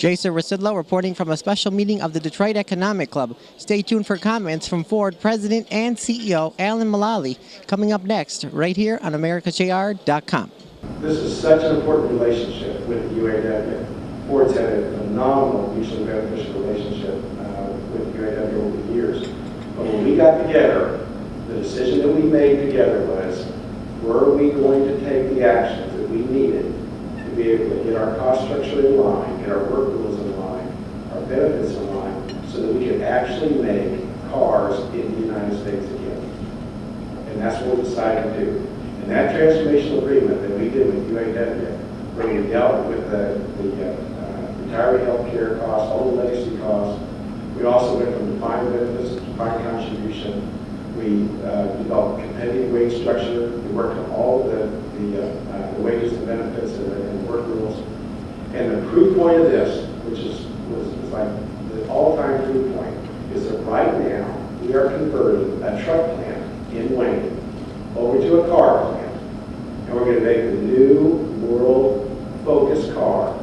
Jason Rzucidlo reporting from a special meeting of the Detroit Economic Club. Stay tuned for comments from Ford President and CEO Alan Mulally coming up next right here on AmericaJR.com. This is such an important relationship with the UAW. Ford's had a phenomenal mutually beneficial relationship with the UAW over the years. But when we got together, the decision that we made together was, were we going to take the actions that we needed to be able to get our cost structure in line, get our work rules in line, our benefits in line, so that we could actually make cars in the United States again. And that's what we decided to do. And that transformational agreement that we did with UAW, where we dealt with the retiree health care costs, all the legacy costs. We also went from defined benefits to defined contribution. We developed a competitive wage structure. We worked on all the wages and benefits and the work rules. And the proof point of this, which was like the all-time proof point, is that right now we are converting a truck plant in Wayne over to a car plant. And we're going to make the new world-focused car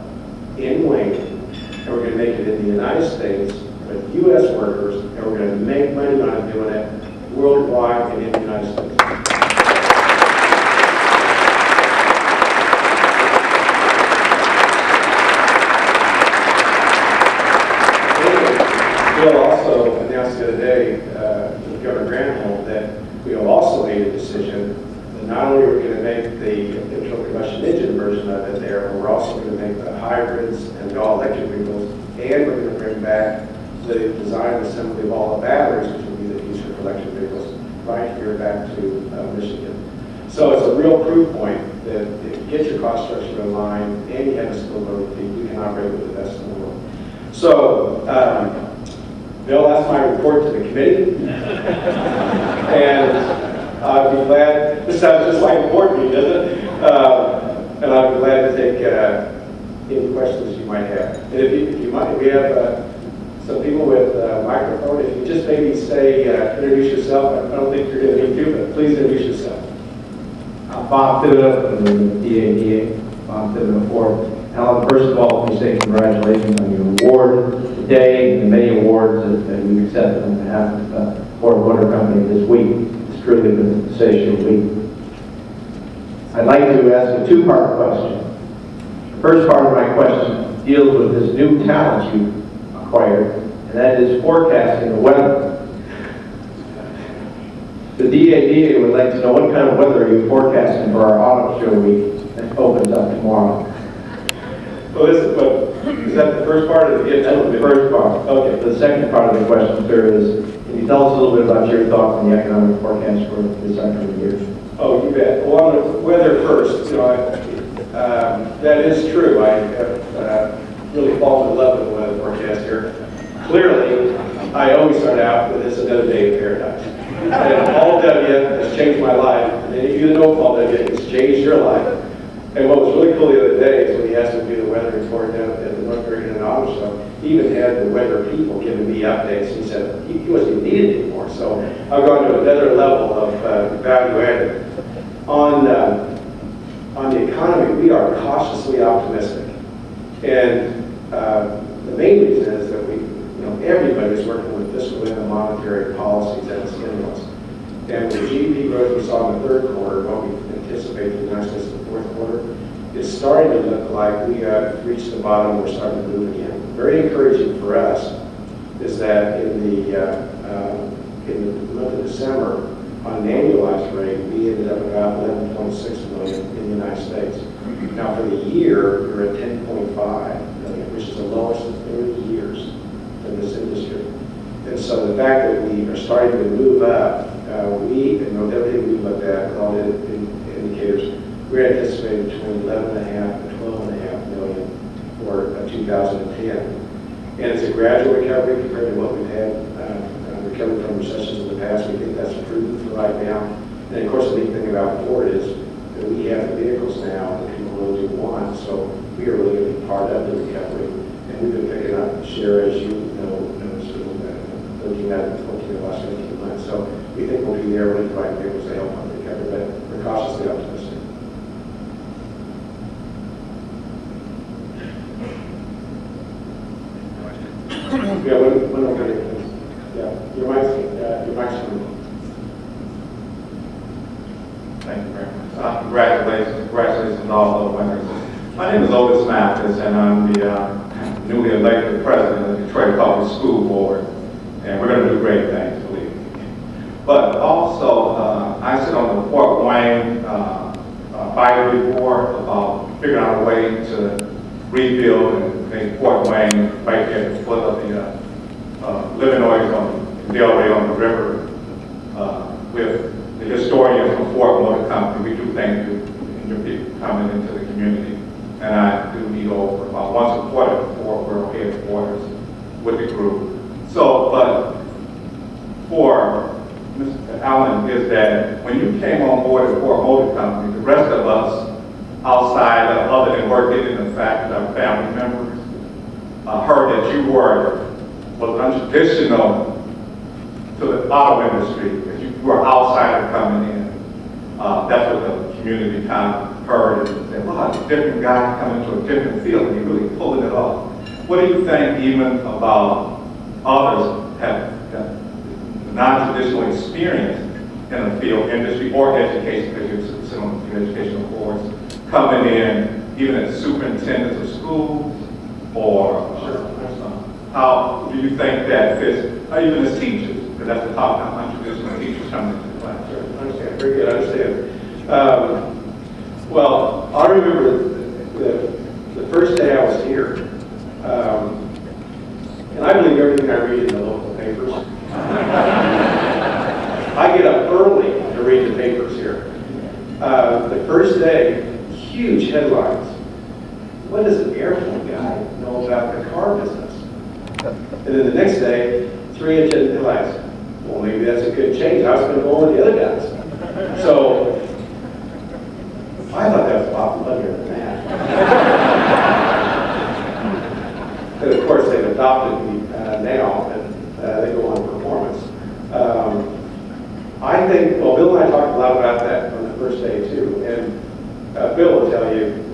in Wayne. And we're going to make it in the United States with U.S. workers. And we're going to make money on it doing it worldwide and in the United States. Bill also announced the other day to Governor Granholm that we have also made a decision that not only are we going to make the internal combustion engine version of it there, but we're also going to make the hybrids and the all-electric vehicles, and we're going to bring back the design and assembly of all the batteries, which will be the future for electric vehicles, right here back to Michigan. So it's a real proof point that if you get your cost structure in line and you have a skilled labor fee, you can operate with the best in the world. So, Bill, that's my report to the committee. And I'd be glad, this sounds just like a board meeting, doesn't it? And I'd be glad to take any questions you might have. And if you might, we have some people with a microphone. If you just maybe say, introduce yourself. I don't think you're going to need to, but please introduce yourself. Bob Thibodeau from the DADA, Bob Thibodeau Ford. Alan, first of all, let me say congratulations on your award today and the many awards that you've accepted on behalf of Ford Motor Company this week. It's truly been a sensational week. I'd like to ask a two-part question. The first part of my question deals with this new talent you've acquired, and that is forecasting the weather. The DADA would like to know what kind of weather are you forecasting for our auto show week that opens up tomorrow. Well, is that the first part of it? That's the first part. Okay. The second part of the question, sir, is can you tell us a little bit about your thoughts on the economic forecast for this upcoming year? Oh, you bet. Well, on the weather first, that is true. I have really fallen in love with the weather forecast here. Clearly, I always start out with this another day in paradise. And Paul W. has changed my life. And any of you that know Paul W. has changed your life. And what was really cool the other day is when he asked me to do the weather report down at the North American Auto Show, he even had the weather people giving me updates. He said he wasn't even needed anymore. So I've gone to another level of value added. On the economy, we are cautiously optimistic. And the main reason is that everybody's working with fiscal and monetary policies and stimulus. And the GDP growth we saw in the third quarter, what we anticipate for the United States in the fourth quarter, is starting to look like we have reached the bottom and we're starting to move again. Very encouraging for us is that in the month of December, on an annualized rate, we ended up about 11.6 million in the United States. Now for the year, we're at 10.5 million, which is the lowest in 30 years in this industry. And so the fact that we are starting to move up, everything we looked at, with all the indicators, we're anticipating between 11.5 and 12.5 million for 2010. And it's a gradual recovery compared to what we've had recovery from recessions in the past. We think that's prudent for right now. And of course, the neat thing about Ford is that we have the vehicles now that people really do want. So we are really going to be part of the recovery. And we've been picking up share, as you know, 13 out of 14 of the last 15 months. So we think we'll be there with the right vehicles to help on the recovery, but we're cautiously optimistic. Yeah, one over here, please. Yeah, your mic's on. Thank you very much. Congratulations to all the winners. My name is Otis Mathis, and I'm the newly elected president of the Detroit Public School Board, and we're going to do great things, believe me. But also, I sit on the Fort Wayne advisory board about figuring out a way to rebuild and make Fort Wayne right there at the foot of the Illinois on Delray on the river with the historians from Fort Motor Company. We do thank you and your people coming into the community. And I do meet over about once a quarter before we're headquarters with the group. So, but for Mr. Allen, is that when you came on board at Fort Motor Company, the rest of us outside of other than working in the fact of family members heard that you was untraditional to the auto industry, that you were outsider coming in. That's what the community kind of heard and said, wow, it's a different guy coming to a different field and he's really pulling it off. What do you think even about others have non-traditional experience in the field, industry, or education, because you're sitting on the educational boards, coming in even as superintendents of schools, or how do you think that fits, or even as teachers, because that's the top non-traditional teachers coming into the class. Sure, I understand, very good, I understand. Well, I remember the first day I was here, and I believe everything I read in the local papers. I get up early to read the papers here. The first day, huge headlines. What does an airplane guy know about the car business? And then the next day, 3-inch headlines. Well, maybe that's a good change. I was going to go with the other guys. So I thought that was a lot funnier than that. And of course, they've adopted me now, and they go on performance. I think, well, Bill and I talked a lot about that on the first day too, and Bill will tell you,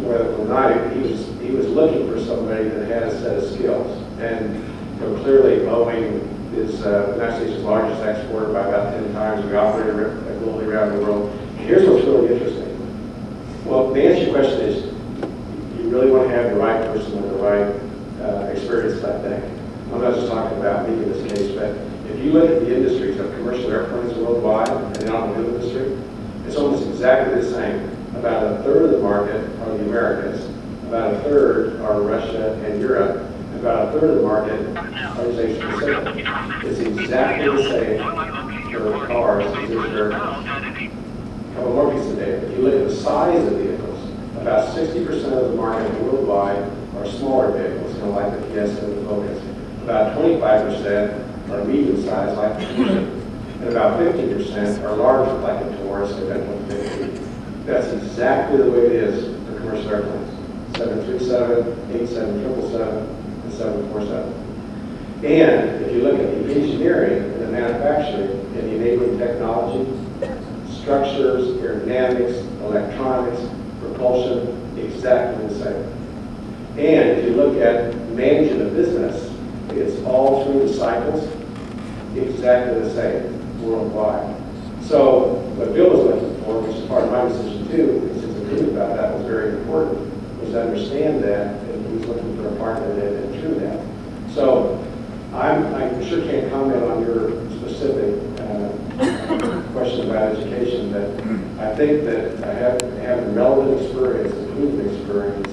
whether or not he was looking for somebody that had a set of skills, and clearly Boeing is the United States' largest exporter by about 10 times. We operate globally around the world. Here's what's really interesting. Well, the answer to your question is, you really want to have the right person with the right experience that day. I'm not just talking about me in this case, but if you look at the industries of commercial airplanes worldwide and the automobile industry, it's almost exactly the same. About a third of the market are the Americans, about a third are Russia and Europe, and about a third of the market are Asia Pacific. It's exactly the same for cars as it is for airplanes. A couple more pieces of data. If you look at the size of vehicles, about 60% of the market worldwide are smaller vehicles, like the Fiesta and the Focus. About 25% are medium-sized, like the Fusion, and about 50% are larger, like a Taurus and F-150. That's exactly the way it is for commercial airplanes. 737, 87, 777, and 747. And if you look at the engineering and the manufacturing and the enabling technology, structures, aerodynamics, electronics, propulsion, exactly the same. And if you look at managing a business, it's all through the cycles, exactly the same worldwide. So what Bill was looking for, which is part of my decision too, and since I knew about that was very important, was to understand that, and he was looking for a partner that had been through that. So I sure can't comment on your specific question about education, but I think that having relevant experience and proven experience